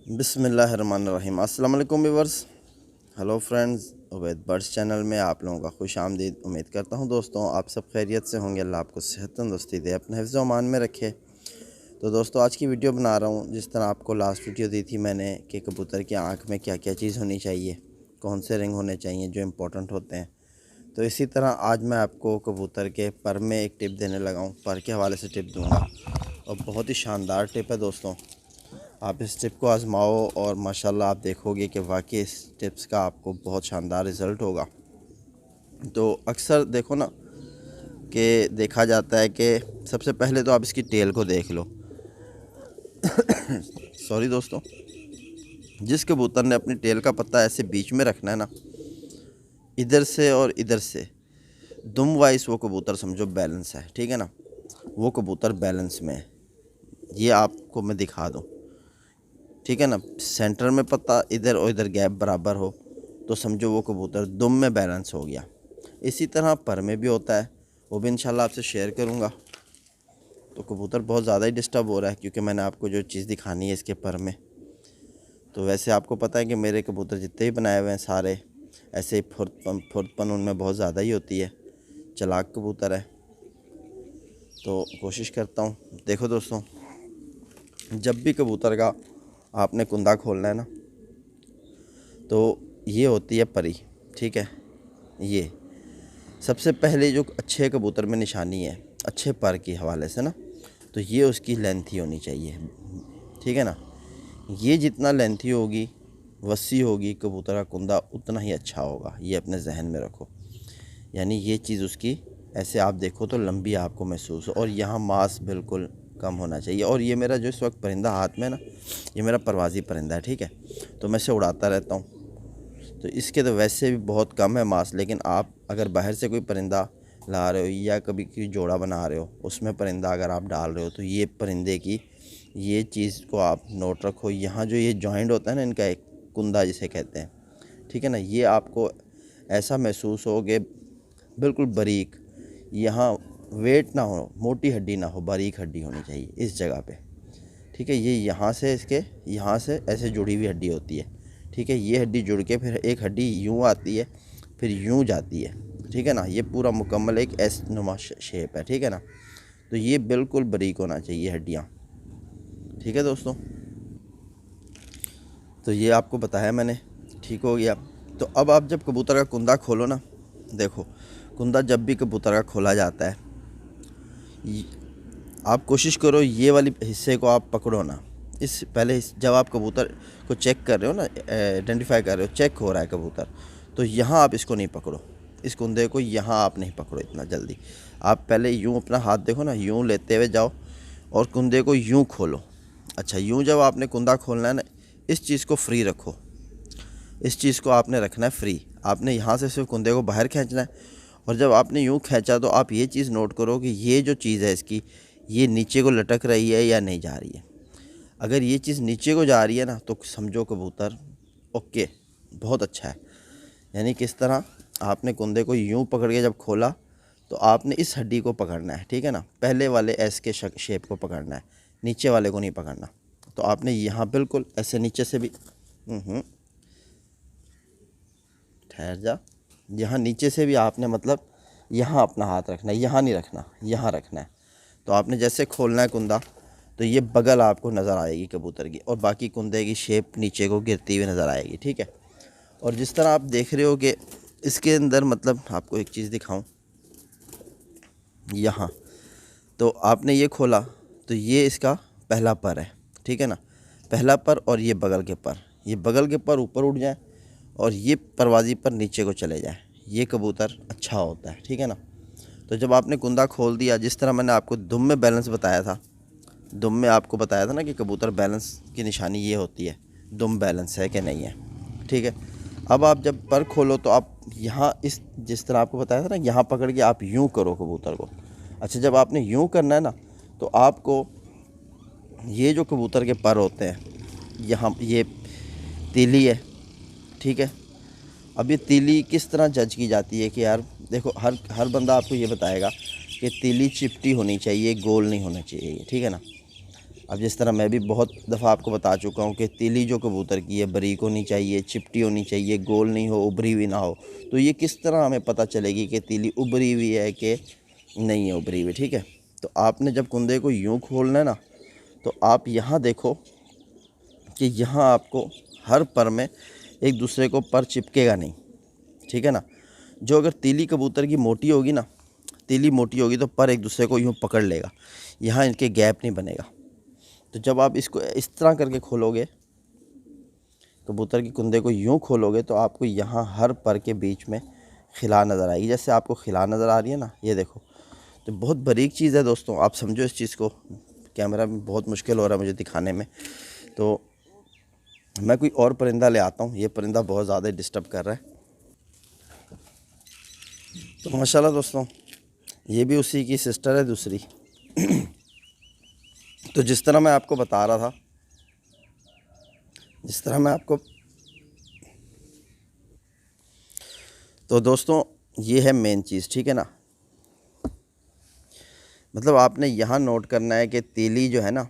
बिस्मिल्लाहिर्रहमानिर्रहीम। अस्सलाम वालेकुम viewers. Hello friends, Ubaid birds channel में आप लोगों का खुश आमदीद। उम्मीद करता हूँ दोस्तों आप सब खैरियत से होंगे। अल्लाह आपको सेहत तंदुरुस्ती दे, अपने हिफ्ज़ व अमान में रखे। तो दोस्तों आज की वीडियो बना रहा हूँ जिस तरह आपको लास्ट वीडियो दी थी मैंने कि कबूतर की आँख में क्या क्या चीज़ होनी चाहिए, कौन से रिंग होने चाहिए जो इम्पोर्टेंट होते हैं। तो इसी तरह आज मैं आपको कबूतर के पर में एक टिप देने लगा हूँ। पर के हवाले से टिप दूँगा और बहुत ही शानदार टिप है दोस्तों। आप इस टिप को आज़माओ और माशाल्लाह आप देखोगे कि वाकई इस टिप्स का आपको बहुत शानदार रिज़ल्ट होगा। तो अक्सर देखो ना कि देखा जाता है कि सबसे पहले तो आप इसकी टेल को देख लो। सॉरी दोस्तों, जिस कबूतर ने अपनी टेल का पत्ता ऐसे बीच में रखना है ना, इधर से और इधर से दुम वाइस, वो कबूतर समझो बैलेंस है। ठीक है ना, वो कबूतर बैलेंस में है। ये आपको मैं दिखा दूँ। ठीक है ना, सेंटर में पत्ता इधर और इधर गैप बराबर हो तो समझो वो कबूतर दुम में बैलेंस हो गया। इसी तरह पर में भी होता है, वो भी इंशाल्लाह आपसे शेयर करूँगा। तो कबूतर बहुत ज़्यादा ही डिस्टर्ब हो रहा है क्योंकि मैंने आपको जो चीज़ दिखानी है इसके पर में। तो वैसे आपको पता है कि मेरे कबूतर जितने भी बनाए हुए हैं सारे ऐसे ही फुर्तपन उनमें बहुत ज़्यादा ही होती है। चालाक कबूतर है। तो कोशिश करता हूँ। देखो दोस्तों, जब भी कबूतर का आपने कुंदा खोलना है ना, तो ये होती है परी। ठीक है, ये सबसे पहले जो अच्छे कबूतर में निशानी है अच्छे पर के हवाले से ना, तो ये उसकी लेंथी होनी चाहिए। ठीक है ना, ये जितना लेंथी होगी, वसी होगी कबूतर का कुंदा, उतना ही अच्छा होगा। ये अपने जहन में रखो। यानी ये चीज़ उसकी ऐसे आप देखो तो लंबी आपको महसूस हो, और यहाँ मांस बिल्कुल कम होना चाहिए। और ये मेरा जो इस वक्त परिंदा हाथ में ना, ये मेरा परवाज़ी परिंदा है। ठीक है, तो मैं इसे उड़ाता रहता हूँ। तो इसके तो वैसे भी बहुत कम है मांस, लेकिन आप अगर बाहर से कोई परिंदा ला रहे हो या कभी कोई जोड़ा बना रहे हो, उसमें परिंदा अगर आप डाल रहे हो, तो ये परिंदे की ये चीज़ को आप नोट रखो। यहाँ जो ये जॉइंट होता है ना, इनका एक कुंदा जिसे कहते हैं, ठीक है ना, ये आपको ऐसा महसूस हो कि बिल्कुल बारीक, यहाँ वेट ना हो, मोटी हड्डी ना हो, बारीक हड्डी होनी चाहिए इस जगह पे। ठीक है, ये यहाँ से इसके यहाँ से ऐसे जुड़ी हुई हड्डी होती है। ठीक है, ये हड्डी जुड़ के फिर एक हड्डी यूँ आती है, फिर यूँ जाती है। ठीक है ना, ये पूरा मुकम्मल एक एस नुमा शेप है। ठीक है ना, तो ये बिल्कुल बारीक होना चाहिए हड्डियाँ। ठीक है दोस्तों, तो ये आपको बताया मैंने, ठीक हो गया। तो अब आप जब कबूतर का कुंदा खोलो ना, देखो कुंदा जब भी कबूतर का खोला जाता है, आप कोशिश करो ये वाली हिस्से को आप पकड़ो ना। इस पहले जब आप कबूतर को चेक कर रहे हो ना, आइडेंटिफाई कर रहे हो, चेक हो रहा है कबूतर, तो यहाँ आप इसको नहीं पकड़ो, इस कुंदे को यहाँ आप नहीं पकड़ो इतना जल्दी। आप पहले यूँ अपना हाथ देखो ना, यूँ लेते हुए जाओ और कुंदे को यूँ खोलो। अच्छा, यूँ जब आपने कुंदा खोलना है ना, इस चीज़ को फ्री रखो। इस चीज़ को आपने रखना है फ्री। आपने यहाँ से सिर्फ कुंदे को बाहर खींचना है, और जब आपने यूँ खींचा तो आप ये चीज़ नोट करो कि ये जो चीज़ है इसकी, ये नीचे को लटक रही है या नहीं जा रही है। अगर ये चीज़ नीचे को जा रही है ना, तो समझो कबूतर ओके, बहुत अच्छा है। यानी किस तरह आपने कुंदे को यूँ पकड़ के जब खोला, तो आपने इस हड्डी को पकड़ना है। ठीक है ना, पहले वाले एस के शेप को पकड़ना है, नीचे वाले को नहीं पकड़ना। तो आपने यहाँ बिल्कुल ऐसे नीचे से भी ठहर जा, यहाँ नीचे से भी आपने मतलब यहाँ अपना हाथ रखना है, यहाँ नहीं रखना, यहाँ रखना है। तो आपने जैसे खोलना है कुंदा, तो ये बगल आपको नज़र आएगी कबूतर की, और बाकी कुंदे की शेप नीचे को गिरती हुई नज़र आएगी। ठीक है, और जिस तरह आप देख रहे हो कि इसके अंदर, मतलब आपको एक चीज़ दिखाऊं, यहाँ तो आपने ये खोला तो ये इसका पहला पर है। ठीक है ना, पहला पर, और ये बगल के पर, ये बगल के पर ऊपर उठ जाए और ये परवाज़ी पर नीचे को चले जाए, ये कबूतर अच्छा होता है। ठीक है ना, तो जब आपने कुंदा खोल दिया, जिस तरह मैंने आपको दुम में बैलेंस बताया था, दुम में आपको बताया था ना कि कबूतर बैलेंस की निशानी ये होती है, दुम बैलेंस है कि नहीं है। ठीक है, अब आप जब पर खोलो तो आप यहाँ इस जिस तरह आपको बताया था ना, यहाँ पकड़ के आप यूँ करो कबूतर को। अच्छा, जब आपने यूँ करना है ना, तो आपको ये जो कबूतर के पर होते हैं, यहाँ ये तीली है। ठीक है, अब ये तीली किस तरह जज की जाती है कि यार देखो, हर बंदा आपको ये बताएगा कि तीली चिपटी होनी चाहिए, गोल नहीं होना चाहिए। ठीक है ना, अब जिस तरह मैं भी बहुत दफ़ा आपको बता चुका हूँ कि तीली जो कबूतर की है बारीक होनी चाहिए, चिपटी होनी चाहिए, गोल नहीं हो, उभरी हुई ना हो। तो ये किस तरह हमें पता चलेगी कि तीली उभरी हुई है कि नहीं है उभरी हुई, ठीक है। तो आपने जब कुंदे को यूँ खोलना है ना, तो आप यहाँ देखो कि यहाँ आपको हर पर में एक दूसरे को पर चिपकेगा नहीं, ठीक है ना। जो अगर तीली कबूतर की मोटी होगी ना, तीली मोटी होगी तो पर एक दूसरे को यूँ पकड़ लेगा, यहाँ इनके गैप नहीं बनेगा। तो जब आप इसको इस तरह करके खोलोगे, कबूतर की कुंदे को यूँ खोलोगे, तो आपको यहाँ हर पर के बीच में खिला नज़र आएगी। जैसे आपको खिला नज़र आ रही है ना, ये देखो। तो बहुत बारीक चीज़ है दोस्तों, आप समझो इस चीज़ को। कैमरा में बहुत मुश्किल हो रहा है मुझे दिखाने में, तो मैं कोई और परिंदा ले आता हूँ। ये परिंदा बहुत ज़्यादा डिस्टर्ब कर रहा है। तो माशाल्लाह दोस्तों, ये भी उसी की सिस्टर है दूसरी। तो जिस तरह मैं आपको बता रहा था, जिस तरह मैं आपको, तो दोस्तों ये है मेन चीज़, ठीक है ना। मतलब आपने यहाँ नोट करना है कि तीली जो है ना,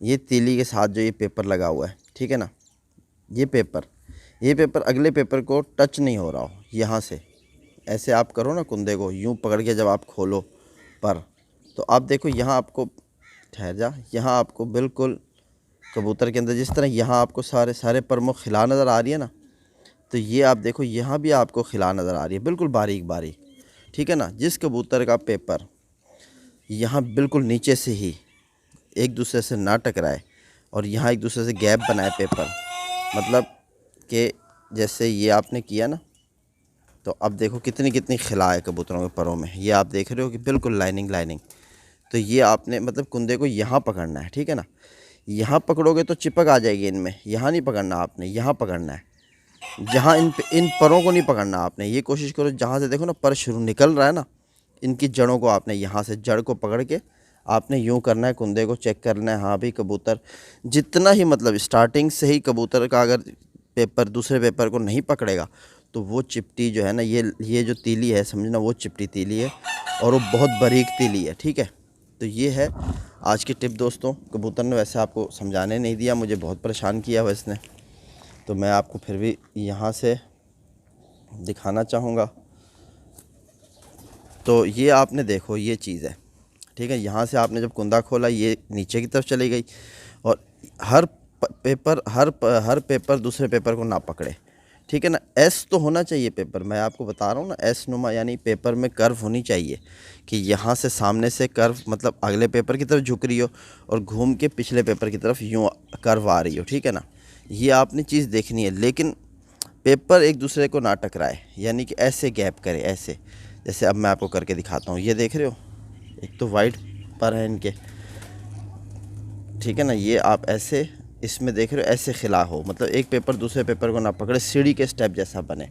ये तीली के साथ जो ये पेपर लगा हुआ है, ठीक है ना, ये पेपर अगले पेपर को टच नहीं हो रहा हो। यहाँ से ऐसे आप करो ना कुंदे को यूँ पकड़ के, जब आप खोलो पर, तो आप देखो यहाँ आपको, ठहर जा, यहाँ आपको बिल्कुल कबूतर के अंदर जिस तरह यहाँ आपको सारे पर में खिला नज़र आ रही है ना, तो ये आप देखो यहाँ भी आपको खिला नज़र आ रही है, बिल्कुल बारीक बारीक, ठीक है ना। जिस कबूतर का पेपर यहाँ बिल्कुल नीचे से ही एक दूसरे से ना टकराए और यहाँ एक दूसरे से गैप बनाए पेपर, मतलब कि जैसे ये आपने किया ना, तो अब देखो कितनी कितनी खिला है कबूतरों के परों में। ये आप देख रहे हो कि बिल्कुल लाइनिंग। तो ये आपने मतलब कुंदे को यहाँ पकड़ना है, ठीक है ना। यहाँ पकड़ोगे तो चिपक आ जाएगी इनमें, यहाँ नहीं पकड़ना आपने, यहाँ पकड़ना है। जहाँ इन परों को नहीं पकड़ना आपने। ये कोशिश करो जहाँ से देखो ना पर शुरू निकल रहा है ना, इनकी जड़ों को आपने यहाँ से जड़ को पकड़ के आपने यूँ करना है, कुंदे को चेक करना है। हाँ भी कबूतर जितना ही मतलब स्टार्टिंग से ही कबूतर का अगर पेपर दूसरे पेपर को नहीं पकड़ेगा, तो वो चिपटी जो है ना, ये जो तीली है समझना, वो चिपटी तीली है और वो बहुत बारीक तीली है, ठीक है। तो ये है आज की टिप दोस्तों। कबूतर ने वैसे आपको समझाने नहीं दिया, मुझे बहुत परेशान किया हुआ इसने, तो मैं आपको फिर भी यहाँ से दिखाना चाहूँगा। तो ये आपने देखो ये चीज़ है, ठीक है। यहाँ से आपने जब कुंदा खोला, ये नीचे की तरफ चली गई और हर पेपर दूसरे पेपर को ना पकड़े, ठीक है ना। एस तो होना चाहिए पेपर, मैं आपको बता रहा हूँ ना, एस नुमा, यानी पेपर में कर्व होनी चाहिए कि यहाँ से सामने से कर्व मतलब अगले पेपर की तरफ झुक रही हो और घूम के पिछले पेपर की तरफ यूँ कर्व आ रही हो, ठीक है ना। ये आपने चीज़ देखनी है, लेकिन पेपर एक दूसरे को ना टकराए, यानी कि ऐसे गैप करे, ऐसे जैसे अब मैं आपको करके दिखाता हूँ। ये देख रहे हो, एक तो वाइट पर है इनके, ठीक है ना। ये आप ऐसे इसमें देख रहे हो, ऐसे खिला हो, मतलब एक पेपर दूसरे पेपर को ना पकड़े, सीढ़ी के स्टेप जैसा बने,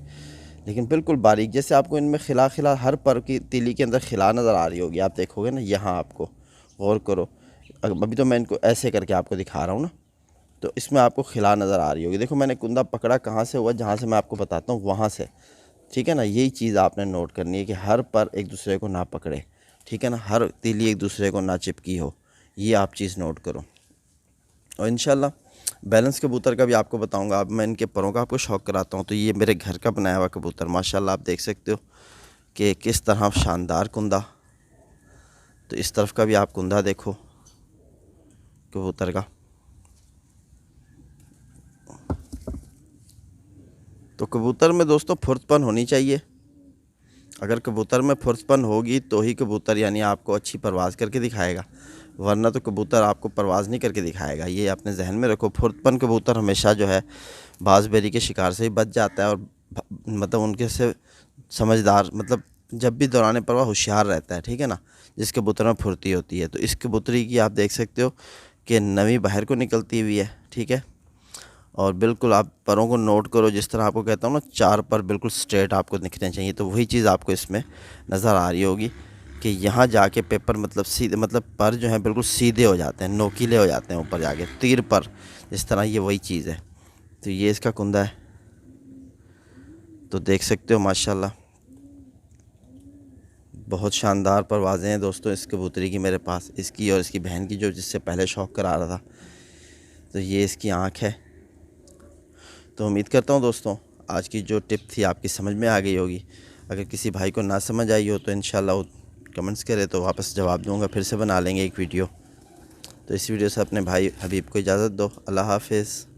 लेकिन बिल्कुल बारीक। जैसे आपको इनमें खिला हर पर की तीली के अंदर खिला नज़र आ रही होगी, आप देखोगे ना। यहाँ आपको गौर करो, अभी तो मैं इनको ऐसे करके आपको दिखा रहा हूँ ना, तो इसमें आपको खिला नज़र आ रही होगी। देखो मैंने कुंदा पकड़ा कहाँ से हुआ, जहाँ से मैं आपको बताता हूँ वहाँ से, ठीक है ना। यही चीज़ आपने नोट करनी है कि हर पर एक दूसरे को ना पकड़े, ठीक है ना, हर तीली एक दूसरे को ना चिपकी हो, ये आप चीज़ नोट करो। और इंशाल्लाह बैलेंस कबूतर का भी आपको बताऊंगा। अब मैं इनके परों का आपको शौक़ कराता हूँ। तो ये मेरे घर का बनाया हुआ कबूतर, माशाल्लाह आप देख सकते हो कि किस तरह शानदार कुंदा। तो इस तरफ का भी आप कुंदा देखो कबूतर का। तो कबूतर में दोस्तों फुर्तपन होनी चाहिए। अगर कबूतर में फुर्तपन होगी तो ही कबूतर यानी आपको अच्छी परवाज़ करके दिखाएगा, वरना तो कबूतर आपको परवाज़ नहीं करके दिखाएगा। ये अपने जहन में रखो। फुर्तपन कबूतर हमेशा जो है बाज़बेरी के शिकार से ही बच जाता है और मतलब उनके से समझदार, मतलब जब भी दौरान परवाह होशियार रहता है, ठीक है ना, जिस कबूतर में फुर्ती होती है। तो इस कबूतरी की आप देख सकते हो कि नवी बाहर को निकलती हुई है, ठीक है। और बिल्कुल आप परों को नोट करो, जिस तरह आपको कहता हूँ ना, चार पर बिल्कुल स्ट्रेट आपको दिखने चाहिए। तो वही चीज़ आपको इसमें नज़र आ रही होगी कि यहाँ जाके पेपर मतलब सीधे, मतलब पर जो है बिल्कुल सीधे हो जाते हैं, नोकीले हो जाते हैं ऊपर जाके, तीर पर, जिस तरह ये वही चीज़ है। तो ये इसका कुंदा है, तो देख सकते हो माशाल्लाह बहुत शानदार परवाज़ें हैं दोस्तों इस कबूतरी की मेरे पास, इसकी और इसकी बहन की, जो जिससे पहले शौक़ करा रहा था। तो ये इसकी आँख है। तो उम्मीद करता हूँ दोस्तों आज की जो टिप थी आपकी समझ में आ गई होगी। अगर किसी भाई को ना समझ आई हो तो इंशाल्लाह कमेंट्स करे तो वापस जवाब दूँगा, फिर से बना लेंगे एक वीडियो। तो इस वीडियो से अपने भाई हबीब को इजाज़त दो। अल्लाह हाफ़िज़।